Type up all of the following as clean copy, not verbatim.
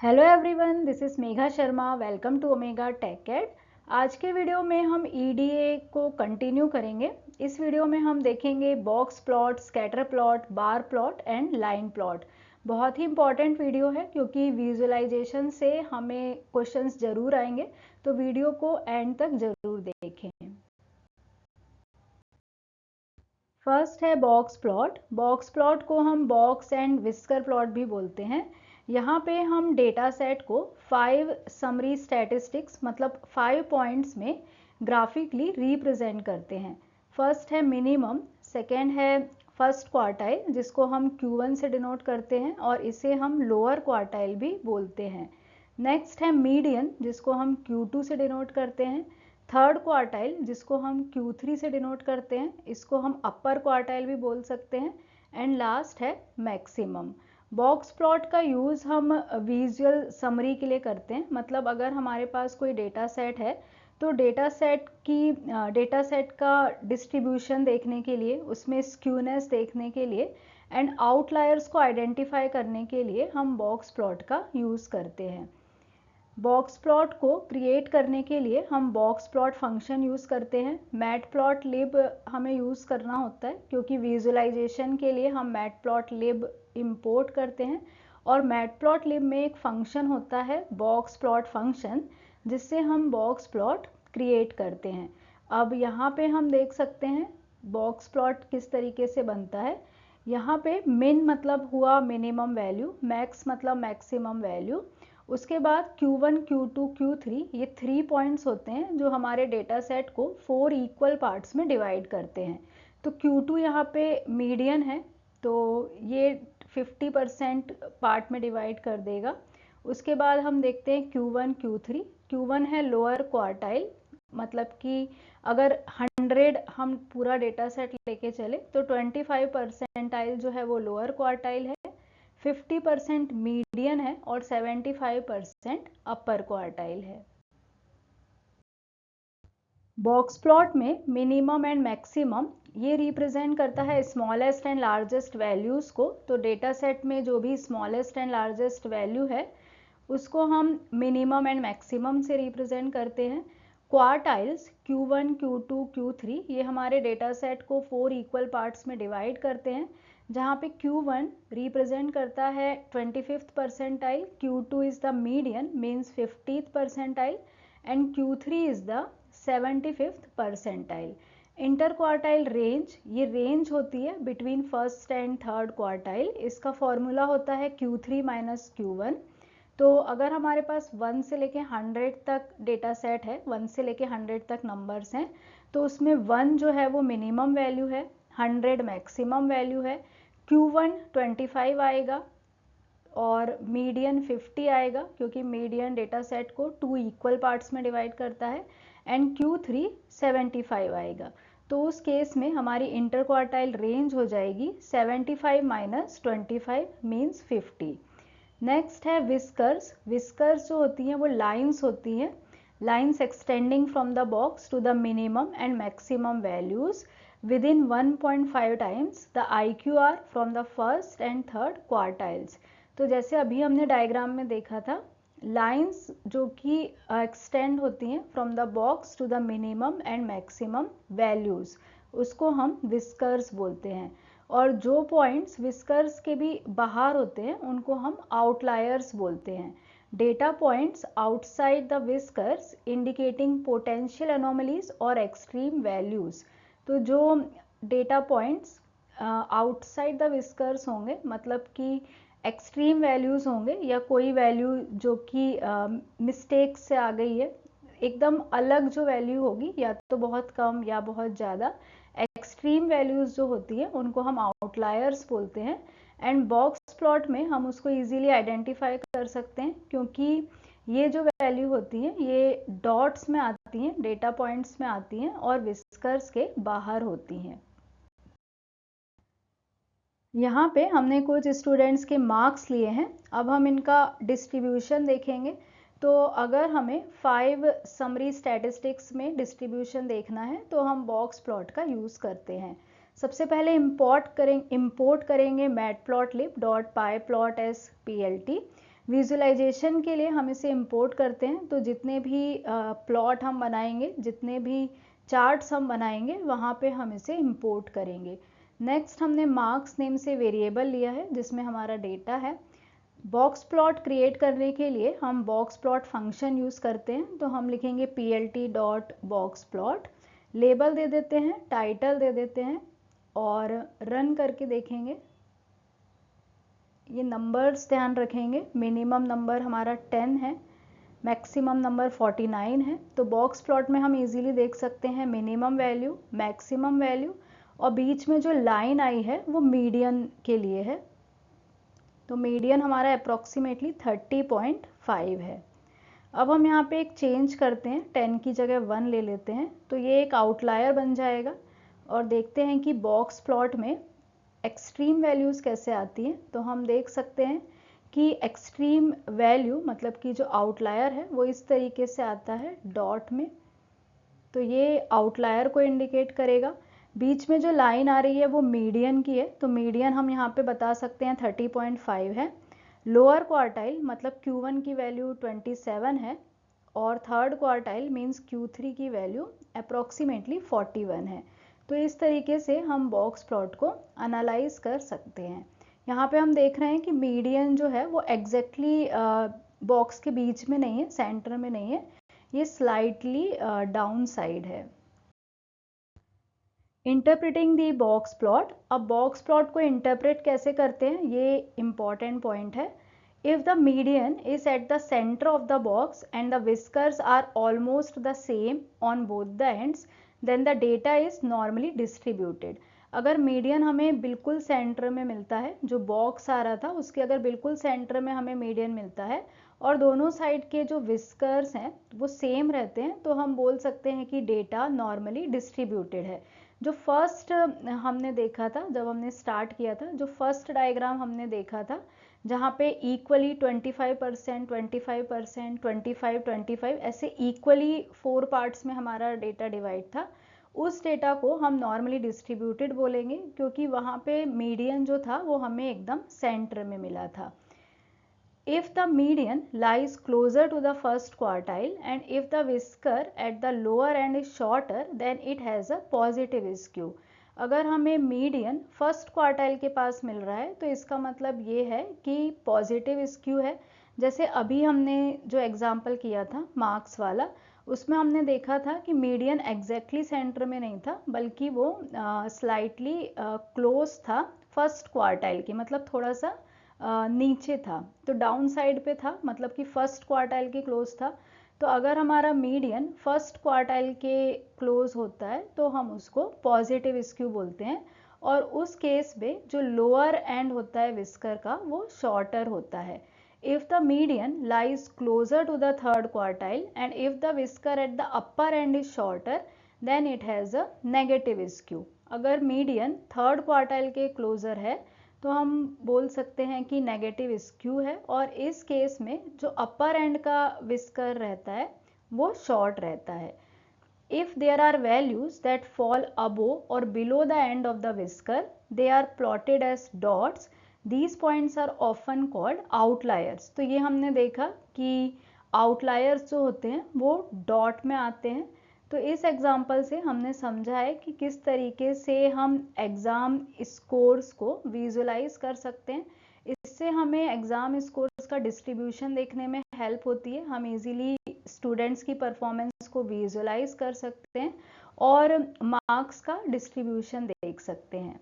Hello everyone, this is Megha Sharma. Welcome to Omega Tech Ed. आज के video में हम ईडीए को कंटिन्यू करेंगे। इस वीडियो में हम देखेंगे box plot, scatter plot, bar plot and line plot. बहुत ही इंपॉर्टेंट वीडियो है क्योंकि विजुअलाइजेशन से हमें क्वेश्चंस ज़रूर आएंगे, तो वीडियो को एंड तक ज़रूर देखें। फर्स्ट है बॉक्स प्लॉट। बॉक्स प्लॉट को हम बॉक्स एंड विस्कर प्लॉट भी बोलते हैं। यहाँ पे हम डेटा सेट को 5 समरी स्टैटिस्टिक्स मतलब 5 पॉइंट्स में ग्राफिकली रिप्रेजेंट करते हैं। फर्स्ट है मिनिमम, सेकेंड है फर्स्ट क्वार्टाइल जिसको हम Q1 से डिनोट करते हैं और इसे हम लोअर क्वार्टाइल भी बोलते हैं। नेक्स्ट है मीडियन जिसको हम Q2 से डिनोट करते हैं। थर्ड क्वार्टाइल जिसको हम Q3 से डिनोट करते हैं, इसको हम अपर क्वार्टाइल भी बोल सकते हैं। एंड लास्ट है मैक्सिमम। बॉक्स प्लॉट का यूज़ हम विजुअल समरी के लिए करते हैं। मतलब अगर हमारे पास कोई डेटा सेट है तो डेटा सेट का डिस्ट्रीब्यूशन देखने के लिए, उसमें स्क्यूनेस देखने के लिए एंड आउटलायर्स को आइडेंटिफाई करने के लिए हम बॉक्स प्लॉट का यूज़ करते हैं। बॉक्स प्लॉट को क्रिएट करने के लिए हम बॉक्स प्लॉट फंक्शन यूज़ करते हैं। मैटप्लॉटलिब हमें यूज़ करना होता है क्योंकि विजुअलाइजेशन के लिए हम मैटप्लॉटलिब इंपोर्ट करते हैं। और मैटप्लॉटलिब में एक फंक्शन होता है बॉक्स प्लॉट फंक्शन, जिससे हम बॉक्स प्लॉट क्रिएट करते हैं। अब यहाँ पे हम देख सकते हैं बॉक्स प्लॉट किस तरीके से बनता है। यहाँ पे मिन मतलब हुआ मिनिमम वैल्यू, मैक्स मतलब मैक्सिमम वैल्यू। उसके बाद Q1, Q2, Q3 ये 3 पॉइंट्स होते हैं जो हमारे डेटा सेट को 4 इक्वल पार्ट्स में डिवाइड करते हैं। तो Q2 यहाँ पे मीडियन है, तो ये 50% पार्ट में डिवाइड कर देगा। उसके बाद हम देखते हैं Q1, Q3। Q1 है लोअर क्वार्टाइल, मतलब कि अगर 100 हम पूरा डेटा सेट लेके चले तो 25 परसेंटाइल जो है वो लोअर क्वार्टाइल है, 50% मीडियन है और 75% अपर क्वार्टाइल है। बॉक्स प्लॉट में मिनिमम एंड मैक्सिमम ये रिप्रेजेंट करता है स्मॉलेस्ट एंड लार्जेस्ट वैल्यूज़ को। तो डेटा सेट में जो भी स्मॉलेस्ट एंड लार्जेस्ट वैल्यू है उसको हम मिनिमम एंड मैक्सिमम से रिप्रेजेंट करते हैं। क्वार्टाइल्स Q1, Q2, Q3 ये हमारे डेटा सेट को 4 इक्वल पार्ट्स में डिवाइड करते हैं, जहाँ पे Q1 रिप्रेजेंट करता है 25th percentile, Q2 is the median means 50th percentile and Q3 is the 75th percentile. Inter quartile range, ये रेंज होती है between first and third quartile. इसका फॉर्मूला होता है Q3 माइनस Q1। तो अगर हमारे पास 1 से लेके 100 तक डेटा सेट है, 1 से लेके 100 तक नंबर्स हैं, तो उसमें 1 जो है वो मिनिमम वैल्यू है, 100 मैक्सिमम वैल्यू है। Q1 25 आएगा और मीडियन 50 आएगा क्योंकि मीडियन डेटा सेट को 2 इक्वल पार्ट्स में डिवाइड करता है एंड Q3 75 आएगा। तो उस केस में हमारी इंटर क्वार्टाइल रेंज हो जाएगी 75 माइनस 25 मीन्स 50। नेक्स्ट है विस्कर्स। विस्कर्स जो होती हैं वो लाइंस होती हैं, lines extending from the box to the minimum and maximum values within 1.5 times the IQR from the first and third quartiles। तो जैसे अभी हमने डायग्राम में देखा था, लाइंस जो कि एक्सटेंड होती हैं from the box to the minimum and maximum values, उसको हम विस्कर्स बोलते हैं। और जो पॉइंट्स विस्कर्स के भी बाहर होते हैं उनको हम आउटलायर्स बोलते हैं। Data points outside the whiskers indicating potential anomalies और एक्सट्रीम वैल्यूज। तो जो data points outside the whiskers होंगे मतलब कि एक्सट्रीम वैल्यूज़ होंगे या कोई वैल्यू जो कि मिस्टेक से आ गई है, एकदम अलग जो वैल्यू होगी या तो बहुत कम या बहुत ज़्यादा, एक्सट्रीम वैल्यूज़ जो होती है उनको हम आउटलायर्स बोलते हैं। एंड बॉक्स प्लॉट में हम उसको इजीली आइडेंटिफाई कर सकते हैं क्योंकि ये जो वैल्यू होती हैं ये डॉट्स में आती हैं, डेटा पॉइंट्स में आती हैं और विस्कर्स के बाहर होती हैं। यहाँ पे हमने कुछ स्टूडेंट्स के मार्क्स लिए हैं। अब हम इनका डिस्ट्रीब्यूशन देखेंगे। तो अगर हमें 5 समरी स्टैटिस्टिक्स में डिस्ट्रीब्यूशन देखना है तो हम बॉक्स प्लॉट का यूज़ करते हैं। सबसे पहले इंपोर्ट करेंगे मैटप्लॉटलिब.pyplot_as_plt। विजुअलाइजेशन के लिए हम इसे इंपोर्ट करते हैं, तो जितने भी प्लॉट हम बनाएंगे, जितने भी चार्ट्स हम बनाएंगे, वहाँ पे हम इसे इंपोर्ट करेंगे। नेक्स्ट हमने मार्क्स नेम से वेरिएबल लिया है जिसमें हमारा डेटा है। बॉक्स प्लॉट क्रिएट करने के लिए हम बॉक्स प्लॉट फंक्शन यूज़ करते हैं, तो हम लिखेंगे plt.boxplot, लेबल दे देते हैं, टाइटल दे देते हैं और रन करके देखेंगे। ये नंबर्स ध्यान रखेंगे, मिनिमम नंबर हमारा 10 है, मैक्सिमम नंबर 49 है। तो बॉक्स प्लॉट में हम इजीली देख सकते हैं मिनिमम वैल्यू, मैक्सिमम वैल्यू, और बीच में जो लाइन आई है वो मीडियन के लिए है। तो मीडियन हमारा अप्रॉक्सीमेटली 30.5 है। अब हम यहाँ पे एक चेंज करते हैं, 10 की जगह 1 ले लेते हैं, तो ये एक आउटलायर बन जाएगा। और देखते हैं कि बॉक्स प्लॉट में एक्सट्रीम वैल्यूज़ कैसे आती हैं। तो हम देख सकते हैं कि एक्सट्रीम वैल्यू मतलब कि जो आउटलायर है वो इस तरीके से आता है डॉट में, तो ये आउटलायर को इंडिकेट करेगा। बीच में जो लाइन आ रही है वो मीडियन की है, तो मीडियन हम यहाँ पे बता सकते हैं 30.5 है। लोअर क्वार्टाइल मतलब Q1 की वैल्यू 27 है और थर्ड क्वार्टाइल मीन्स Q3 की वैल्यू अप्रॉक्सीमेटली 41 है। तो इस तरीके से हम बॉक्स प्लॉट को एनालाइज कर सकते हैं। यहाँ पे हम देख रहे हैं कि मीडियन जो है वो एग्जैक्टली बॉक्स के बीच में नहीं है, सेंटर में नहीं है, ये स्लाइटली डाउन साइड है। इंटरप्रेटिंग दी बॉक्स प्लॉट, अब बॉक्स प्लॉट को इंटरप्रेट कैसे करते हैं ये इंपॉर्टेंट पॉइंट है। If the median is at the centre of the box and the whiskers are almost the same on both the ends then the data is normally distributed. अगर median हमें बिल्कुल centre में मिलता है, जो box आ रहा था उसके अगर बिल्कुल सेंटर में हमें मीडियन मिलता है और दोनों साइड के जो विस्कर्स हैं वो सेम रहते हैं, तो हम बोल सकते हैं कि डेटा नॉर्मली डिस्ट्रीब्यूटेड है। जो फर्स्ट हमने देखा था, जब हमने स्टार्ट किया था, जो फर्स्ट डायग्राम हमने देखा था जहाँ पे इक्वली 25%, 25%, 25, 25 ऐसे इक्वली 4 पार्ट्स में हमारा डेटा डिवाइड था, उस डेटा को हम नॉर्मली डिस्ट्रीब्यूटेड बोलेंगे क्योंकि वहाँ पे मीडियन जो था वो हमें एकदम सेंटर में मिला था। If the median lies closer to the first quartile and if the whisker at the lower end is shorter then it has a positive skew। अगर हमें मीडियन फर्स्ट क्वार्टाइल के पास मिल रहा है तो इसका मतलब ये है कि पॉजिटिव स्क्यू है। जैसे अभी हमने जो एग्जाम्पल किया था मार्क्स वाला, उसमें हमने देखा था कि मीडियन एग्जैक्टली सेंटर में नहीं था बल्कि वो स्लाइटली क्लोज था फर्स्ट क्वार्टाइल के, मतलब थोड़ा सा नीचे था, तो डाउन साइड पे था, मतलब कि फर्स्ट क्वार्टाइल के क्लोज था। तो अगर हमारा मीडियन फर्स्ट क्वार्टाइल के क्लोज होता है तो हम उसको पॉजिटिव स्क्यू बोलते हैं, और उस केस में जो लोअर एंड होता है विस्कर का वो शॉर्टर होता है। If the median lies closer to the third quartile and if the whisker at the upper end is shorter then it has a negative skew. अगर मीडियन थर्ड क्वार्टाइल के closer है तो हम बोल सकते हैं कि नेगेटिव स्क्यू है, और इस केस में जो अपर एंड का विस्कर रहता है वो शॉर्ट रहता है। If there are values that fall above or below the end of the whisker they are plotted as dots, these points are often called outliers. तो ये हमने देखा कि आउटलायर्स जो होते हैं वो डॉट में आते हैं। तो इस एग्जाम्पल से हमने समझा है कि किस तरीके से हम एग्ज़ाम स्कोर्स को विजुलाइज कर सकते हैं। इससे हमें एग्ज़ाम स्कोर्स का डिस्ट्रीब्यूशन देखने में हेल्प होती है, हम इजीली स्टूडेंट्स की परफॉर्मेंस को विजुलाइज कर सकते हैं और मार्क्स का डिस्ट्रीब्यूशन देख सकते हैं।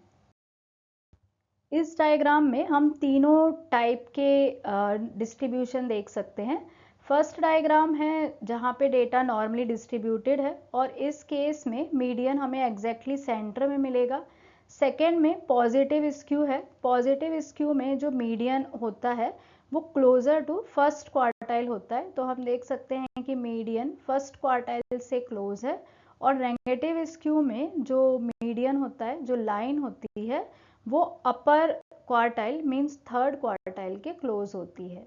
इस डायग्राम में हम तीनों टाइप के डिस्ट्रीब्यूशन देख सकते हैं। फर्स्ट डायग्राम है जहाँ पे डेटा नॉर्मली डिस्ट्रीब्यूटेड है और इस केस में मीडियन हमें एग्जैक्टली सेंटर में मिलेगा। सेकेंड में पॉजिटिव स्क्यू है, पॉजिटिव स्क्यू में जो मीडियन होता है वो क्लोजर टू फर्स्ट क्वार्टाइल होता है, तो हम देख सकते हैं कि मीडियन फर्स्ट क्वार्टाइल से क्लोज है। और नेगेटिव स्क्यू में जो मीडियन होता है, जो लाइन होती है, वो upper quartile means third quartile के क्लोज होती है।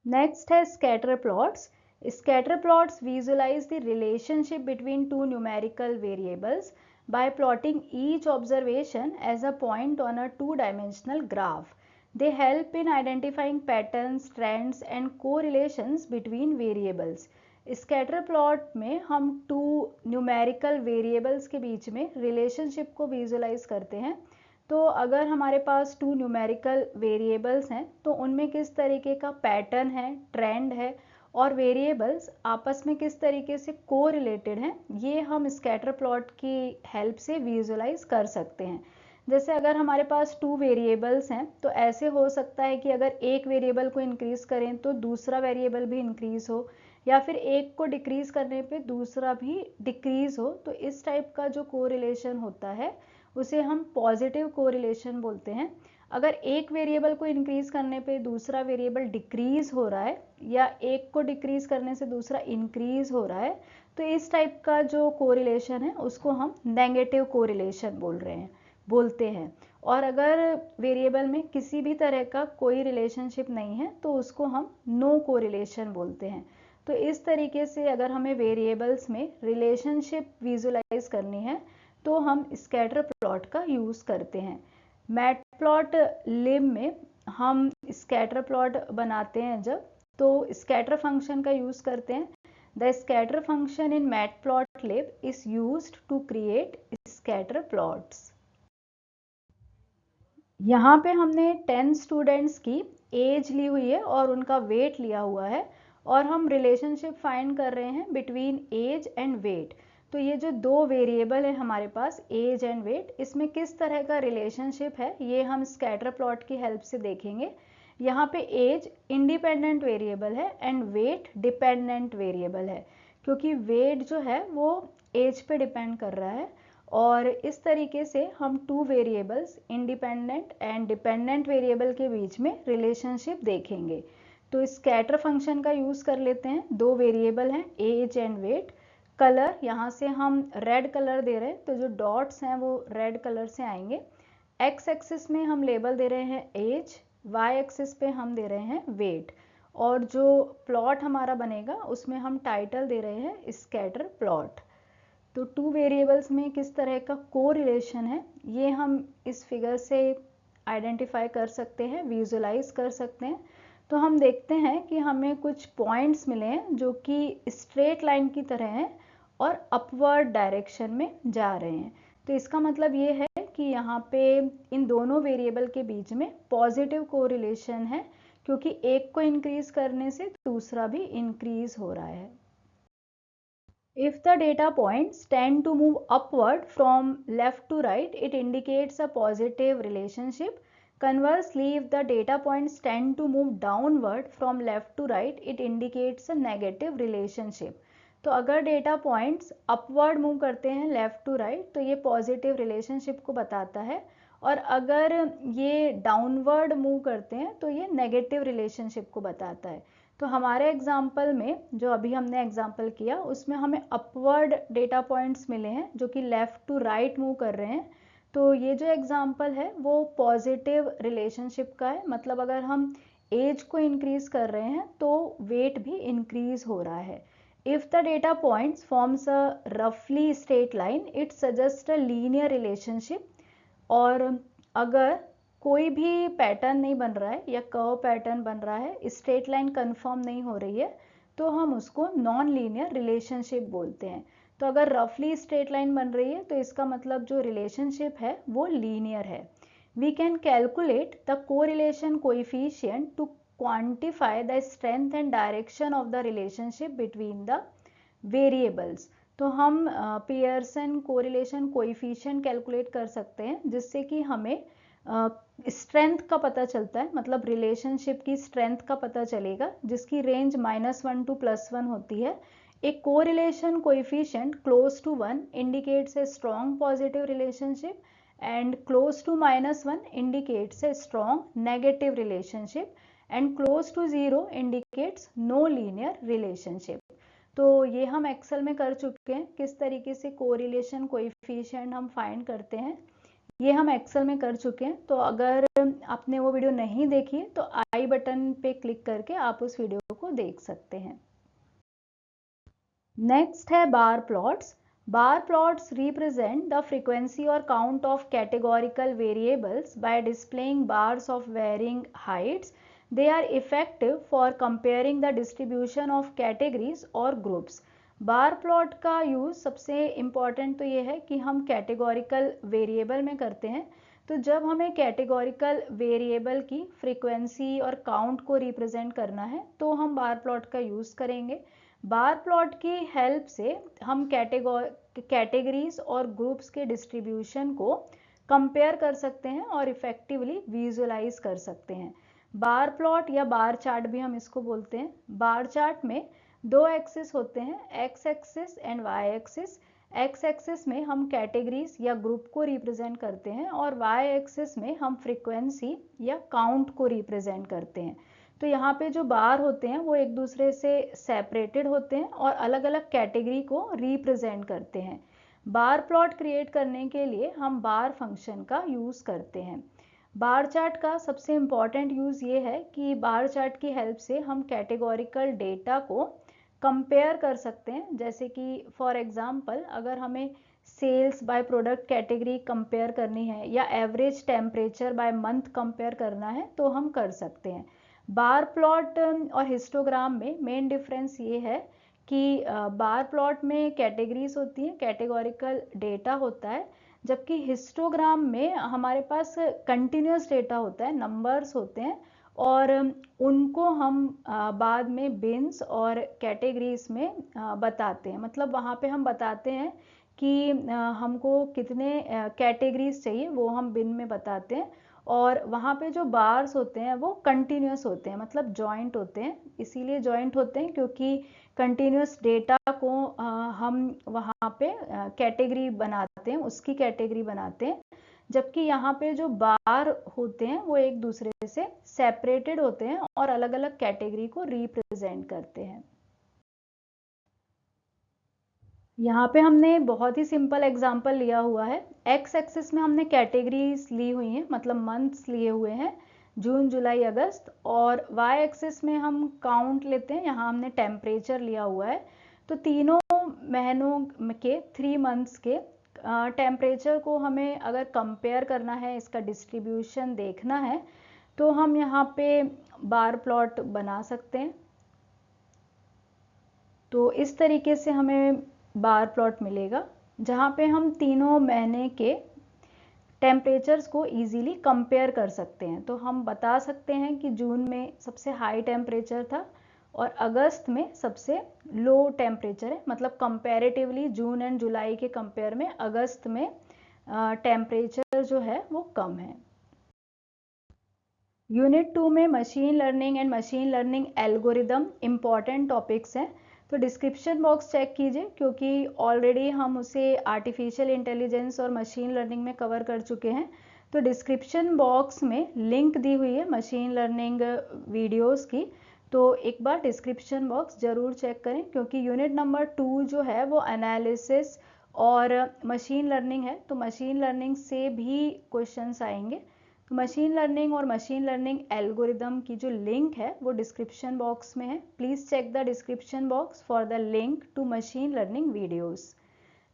नेक्स्ट है scatter plots. Scatter plots visualize the relationship between two numerical variables by plotting each observation as a point on a two-dimensional graph. They help in identifying patterns, trends and correlations between variables. Scatter plot में हम to numerical variables के बीच में relationship को visualise करते हैं। तो अगर हमारे पास टू न्यूमेरिकल वेरिएबल्स हैं तो उनमें किस तरीके का पैटर्न है, ट्रेंड है और वेरिएबल्स आपस में किस तरीके से कोरिलेटेड हैं, ये हम स्कैटर प्लॉट की हेल्प से विजुलाइज कर सकते हैं। जैसे अगर हमारे पास टू वेरिएबल्स हैं तो ऐसे हो सकता है कि अगर एक वेरिएबल को इंक्रीज करें तो दूसरा वेरिएबल भी इंक्रीज हो, या फिर एक को डिक्रीज करने पे दूसरा भी डिक्रीज हो। तो इस टाइप का जो कोरिलेशन होता है उसे हम पॉजिटिव कोरिलेशन बोलते हैं। अगर एक वेरिएबल को इंक्रीज करने पे दूसरा वेरिएबल डिक्रीज हो रहा है या एक को डिक्रीज करने से दूसरा इंक्रीज हो रहा है, तो इस टाइप का जो कोरिलेशन है उसको हम नेगेटिव कोरिलेशन बोलते हैं। और अगर वेरिएबल में किसी भी तरह का कोई रिलेशनशिप नहीं है तो उसको हम नो कोरिलेशन बोलते हैं। तो इस तरीके से अगर हमें वेरिएबल्स में रिलेशनशिप विजुलाइज करनी है तो हम स्कैटर प्लॉट का यूज़ करते हैं। मैटप्लॉटलिब में हम स्कैटर प्लॉट बनाते हैं जब, तो स्कैटर फंक्शन का यूज़ करते हैं। The scatter function in matplotlib is used to create scatter plots. यहाँ पे हमने 10 स्टूडेंट्स की एज ली हुई है और उनका वेट लिया हुआ है और हम रिलेशनशिप फाइंड कर रहे हैं बिटवीन एज एंड वेट। तो ये जो दो वेरिएबल है हमारे पास एज एंड वेट, इसमें किस तरह का रिलेशनशिप है ये हम स्कैटर प्लॉट की हेल्प से देखेंगे। यहाँ पे एज इंडिपेंडेंट वेरिएबल है एंड वेट डिपेंडेंट वेरिएबल है, क्योंकि वेट जो है वो एज पे डिपेंड कर रहा है। और इस तरीके से हम two variables independent and dependent variable के बीच में रिलेशनशिप देखेंगे। तो स्कैटर फंक्शन का यूज़ कर लेते हैं। दो वेरिएबल हैं एज एंड वेट। कलर यहाँ से हम रेड कलर दे रहे हैं तो जो डॉट्स हैं वो रेड कलर से आएंगे। एक्स एक्सिस में हम लेबल दे रहे हैं एज, वाई एक्सिस पे हम दे रहे हैं वेट, और जो प्लॉट हमारा बनेगा उसमें हम टाइटल दे रहे हैं स्कैटर प्लॉट। तो टू वेरिएबल्स में किस तरह का कोरिलेशन है ये हम इस फिगर से आइडेंटिफाई कर सकते हैं, विजुलाइज कर सकते हैं। तो हम देखते हैं कि हमें कुछ पॉइंट्स मिले हैं जो कि स्ट्रेट लाइन की तरह हैं और अपवर्ड डायरेक्शन में जा रहे हैं। तो इसका मतलब ये है कि यहाँ पे इन दोनों वेरिएबल के बीच में पॉजिटिव कोरिलेशन है, क्योंकि एक को इंक्रीज करने से दूसरा भी इंक्रीज हो रहा है। If the data points tend to move upward from left to right, it indicates a positive relationship. Conversely, if the data points tend to move downward from left to right, it indicates a negative relationship. तो अगर data points upward move करते हैं left to right तो ये positive relationship को बताता है, और अगर ये डाउनवर्ड मूव करते हैं तो ये नेगेटिव रिलेशनशिप को बताता है। तो हमारे एग्जाम्पल में जो अभी हमने एग्जाम्पल किया उसमें हमें अपवर्ड डेटा पॉइंट्स मिले हैं जो कि लेफ्ट टू राइट मूव कर रहे हैं। तो ये जो एग्जाम्पल है वो पॉजिटिव रिलेशनशिप का है, मतलब अगर हम एज को इंक्रीज कर रहे हैं तो वेट भी इंक्रीज हो रहा है। If the data points forms a roughly straight line, it suggests a linear relationship. और अगर कोई भी पैटर्न नहीं बन रहा है या कर्व पैटर्न बन रहा है, स्ट्रेट लाइन कंफर्म नहीं हो रही है, तो हम उसको नॉन लीनियर रिलेशनशिप बोलते हैं। तो अगर रफली स्ट्रेट लाइन बन रही है तो इसका मतलब जो रिलेशनशिप है वो लीनियर है। We can calculate the correlation coefficient to quantify the strength and direction of the relationship between the variables. तो हम पियर्सन कोरिलेशन कोएफिशिएंट कैलकुलेट कर सकते हैं जिससे कि हमें स्ट्रेंथ का पता चलता है, मतलब रिलेशनशिप की स्ट्रेंथ का पता चलेगा जिसकी रेंज -1 to +1 होती है। एक correlation coefficient close to 1 indicates a strong positive relationship and close to -1 indicates a strong negative relationship and close to 0 indicates no linear relationship. तो ये हम एक्सेल में कर चुके हैं, किस तरीके से कोरिलेशन कोएफिशिएंट हम फाइंड करते हैं ये हम एक्सेल में कर चुके हैं। तो अगर आपने वो वीडियो नहीं देखी तो आई बटन पे क्लिक करके आप उस वीडियो को देख सकते हैं। नेक्स्ट है बार plots. Bar plots represent the frequency or count of categorical variables by displaying bars of varying heights. They are effective for comparing the distribution of categories or groups. Bar plot का use सबसे important तो ये है कि हम categorical variable में करते हैं। तो जब हमें कैटेगोरिकल वेरिएबल की फ्रीक्वेंसी और काउंट को रिप्रेजेंट करना है तो हम बार प्लॉट का यूज़ करेंगे। बार प्लॉट की हेल्प से हम कैटेगरीज और ग्रुप्स के डिस्ट्रीब्यूशन को कंपेयर कर सकते हैं और इफेक्टिवली विजुअलाइज कर सकते हैं। बार प्लॉट या बार चार्ट भी हम इसको बोलते हैं। बार चार्ट में दो एक्सिस होते हैं, X axis and Y axis. X axis में हम कैटेगरीज या ग्रुप को रिप्रेजेंट करते हैं और वाई एक्सिस में हम फ्रीक्वेंसी या काउंट को रिप्रेजेंट करते हैं। तो यहाँ पे जो बार होते हैं वो एक दूसरे से सेपरेटेड होते हैं और अलग अलग कैटेगरी को रिप्रेजेंट करते हैं। बार प्लॉट क्रिएट करने के लिए हम बार फंक्शन का यूज़ करते हैं। बार चार्ट का सबसे इम्पॉर्टेंट यूज़ ये है कि बार चार्ट की हेल्प से हम कैटेगोरिकल डेटा को कंपेयर कर सकते हैं। जैसे कि फॉर एग्जांपल अगर हमें sales by product category compare करनी है या average temperature by month compare करना है तो हम कर सकते हैं। बार प्लॉट और हिस्टोग्राम में मेन डिफरेंस ये है कि बार प्लॉट में कैटेगरीज होती हैं, कैटेगोरिकल डेटा होता है, जबकि हिस्टोग्राम में हमारे पास कंटिन्यूस डेटा होता है, नंबर्स होते हैं और उनको हम बाद में बिन्स और कैटेगरीज में बताते हैं। मतलब वहाँ पे हम बताते हैं कि हमको कितने कैटेगरीज चाहिए, वो हम बिन में बताते हैं। और वहाँ पे जो बार्स होते हैं वो कंटिन्यूस होते हैं, मतलब जॉइंट होते हैं। इसीलिए जॉइंट होते हैं क्योंकि कंटिन्यूस डेटा को हम वहाँ पे कैटेगरी बनाते हैं, उसकी कैटेगरी बनाते हैं। जबकि यहाँ पे जो बार होते हैं वो एक दूसरे से सेपरेटेड होते हैं और अलग अलग कैटेगरी को रिप्रेजेंट करते हैं। यहाँ पे हमने बहुत ही सिंपल एग्जांपल लिया हुआ है। एक्स एक्सिस में हमने कैटेगरीज ली हुई हैं, मतलब मंथ्स लिए हुए हैं, जून जुलाई अगस्त। और वाई एक्सिस में हम काउंट लेते हैं, यहाँ हमने टेम्परेचर लिया हुआ है। तो तीनों महीनों के 3 मंथ्स के टेम्परेचर को हमें अगर कंपेयर करना है, इसका डिस्ट्रीब्यूशन देखना है, तो हम यहाँ पे बार प्लॉट बना सकते हैं। तो इस तरीके से हमें बार प्लॉट मिलेगा जहाँ पे हम तीनों महीने के टेम्परेचर्स को इजीली कंपेयर कर सकते हैं। तो हम बता सकते हैं कि जून में सबसे हाई टेम्परेचर था और अगस्त में सबसे लो टेम्परेचर है, मतलब कंपैरेटिवली जून एंड जुलाई के कंपेयर में अगस्त में टेम्परेचर जो है वो कम है। यूनिट 2 में machine learning and machine learning algorithm important topics हैं। तो डिस्क्रिप्शन बॉक्स चेक कीजिए क्योंकि ऑलरेडी हम उसे आर्टिफिशियल इंटेलिजेंस और मशीन लर्निंग में कवर कर चुके हैं। तो डिस्क्रिप्शन बॉक्स में लिंक दी हुई है मशीन लर्निंग वीडियोस की, तो एक बार डिस्क्रिप्शन बॉक्स ज़रूर चेक करें क्योंकि यूनिट नंबर 2 जो है वो एनालिसिस और मशीन लर्निंग है। तो मशीन लर्निंग से भी क्वेश्चंस आएंगे। तो मशीन लर्निंग और मशीन लर्निंग एल्गोरिदम की जो लिंक है वो डिस्क्रिप्शन बॉक्स में है। Please check the description box for the link to machine learning videos.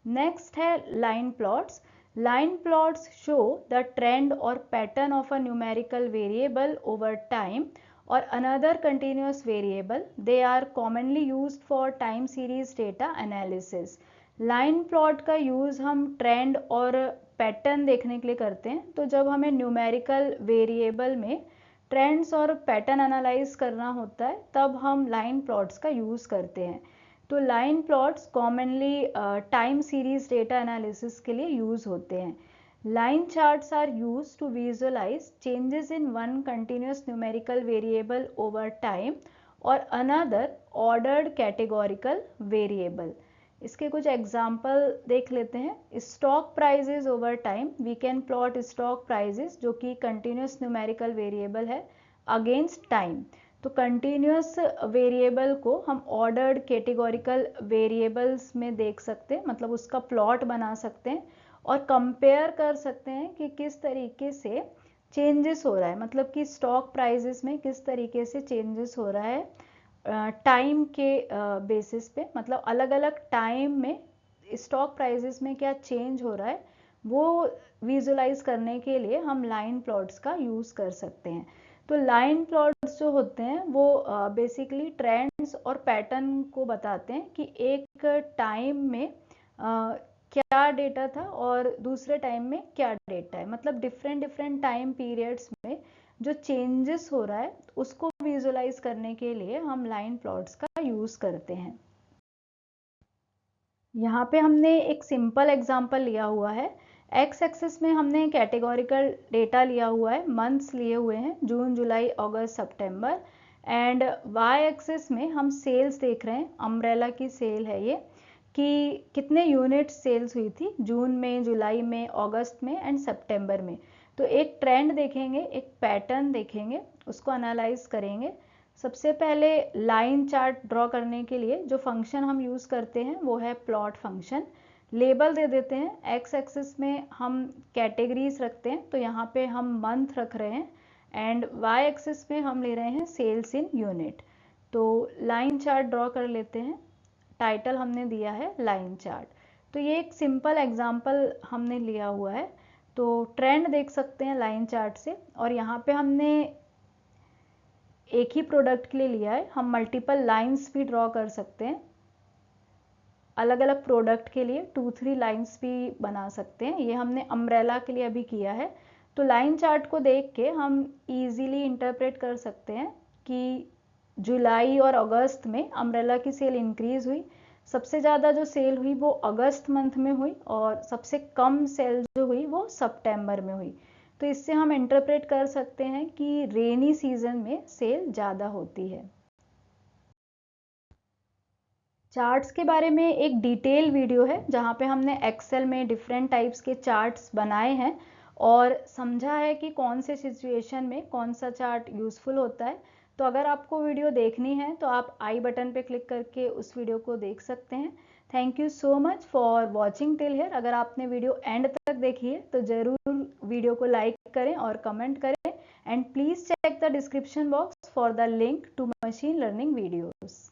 Next है line plots. Line plots show the trend और pattern of a numerical variable over time or another continuous variable. They are commonly used for time series data analysis. Line plot का use हम trend और pattern देखने के लिए करते हैं। तो जब हमें न्यूमेरिकल वेरिएबल में ट्रेंड्स और पैटर्न एनालाइज करना होता है तब हम लाइन प्लॉट्स का यूज़ करते हैं। तो line plots commonly time series data analysis के लिए यूज़ होते हैं। Line charts are used to visualize changes in one continuous numerical variable over time or another ordered categorical variable. इसके कुछ एग्जाम्पल देख लेते हैं। Stock prices over time, we can plot stock prices जो कि कंटिन्यूस न्यूमेरिकल वेरिएबल है against time. तो continuous variable को हम ऑर्डर्ड कैटेगोरिकल वेरिएबल्स में देख सकते हैं, मतलब उसका प्लॉट बना सकते हैं और कंपेयर कर सकते हैं कि किस तरीके से चेंजेस हो रहा है, मतलब कि स्टॉक प्राइजेस में किस तरीके से चेंजेस हो रहा है टाइम के बेसिस पे, मतलब अलग अलग टाइम में स्टॉक प्राइसेस में क्या चेंज हो रहा है वो विजुलाइज करने के लिए हम लाइन प्लॉट्स का यूज़ कर सकते हैं। तो लाइन प्लॉट्स जो होते हैं वो बेसिकली ट्रेंड्स और पैटर्न को बताते हैं कि एक टाइम में क्या डेटा था और दूसरे टाइम में क्या डेटा है, मतलब डिफरेंट डिफरेंट टाइम पीरियड्स में जो चेंजेस हो रहा है उसको विजुलाइज करने के लिए हम लाइन प्लॉट्स का यूज़ करते हैं। यहाँ पे हमने एक सिंपल एग्जांपल लिया हुआ है। एक्स एक्सिस में हमने कैटेगोरिकल डेटा लिया हुआ है, मंथ्स लिए हुए हैं जून जुलाई अगस्त सितंबर, एंड वाई एक्सिस में हम सेल्स देख रहे हैं, अम्ब्रेला की सेल है ये, कि कितने यूनिट सेल्स हुई थी जून में, जुलाई में, अगस्त में एंड सितंबर में। तो एक ट्रेंड देखेंगे, एक पैटर्न देखेंगे, उसको एनालाइज करेंगे। सबसे पहले लाइन चार्ट ड्रॉ करने के लिए जो फंक्शन हम यूज़ करते हैं वो है प्लॉट फंक्शन। लेबल दे देते हैं, एक्स एक्सिस में हम कैटेगरीज रखते हैं तो यहाँ पे हम मंथ रख रहे हैं, एंड वाई एक्सिस में हम ले रहे हैं सेल्स इन यूनिट। तो लाइन चार्ट ड्रॉ कर लेते हैं, टाइटल हमने दिया है लाइन चार्ट। तो ये एक सिंपल एग्जांपल हमने लिया हुआ है। तो ट्रेंड देख सकते हैं लाइन चार्ट से, और यहाँ पे हमने एक ही प्रोडक्ट के लिए लिया है, हम मल्टीपल लाइंस भी ड्रॉ कर सकते हैं, अलग अलग प्रोडक्ट के लिए 2-3 लाइंस भी बना सकते हैं। ये हमने अम्ब्रेला के लिए अभी किया है। तो लाइन चार्ट को देख के हम इजीली इंटरप्रेट कर सकते हैं कि जुलाई और अगस्त में अम्ब्रेला की सेल इंक्रीज हुई, सबसे ज़्यादा जो सेल हुई वो अगस्त मंथ में हुई, और सबसे कम सेल जो हुई वो सितंबर में हुई। तो इससे हम इंटरप्रेट कर सकते हैं कि रेनी सीजन में सेल ज़्यादा होती है। चार्ट्स के बारे में एक डिटेल वीडियो है जहाँ पे हमने एक्सेल में डिफरेंट टाइप्स के चार्ट्स बनाए हैं और समझा है कि कौन से सिचुएशन में कौन सा चार्ट यूज़फुल होता है। तो अगर आपको वीडियो देखनी है तो आप आई बटन पे क्लिक करके उस वीडियो को देख सकते हैं। Thank you so much for watching till here. अगर आपने वीडियो एंड तक देखी है तो ज़रूर वीडियो को लाइक करें और कमेंट करें, and please check the description box for the link to machine learning videos.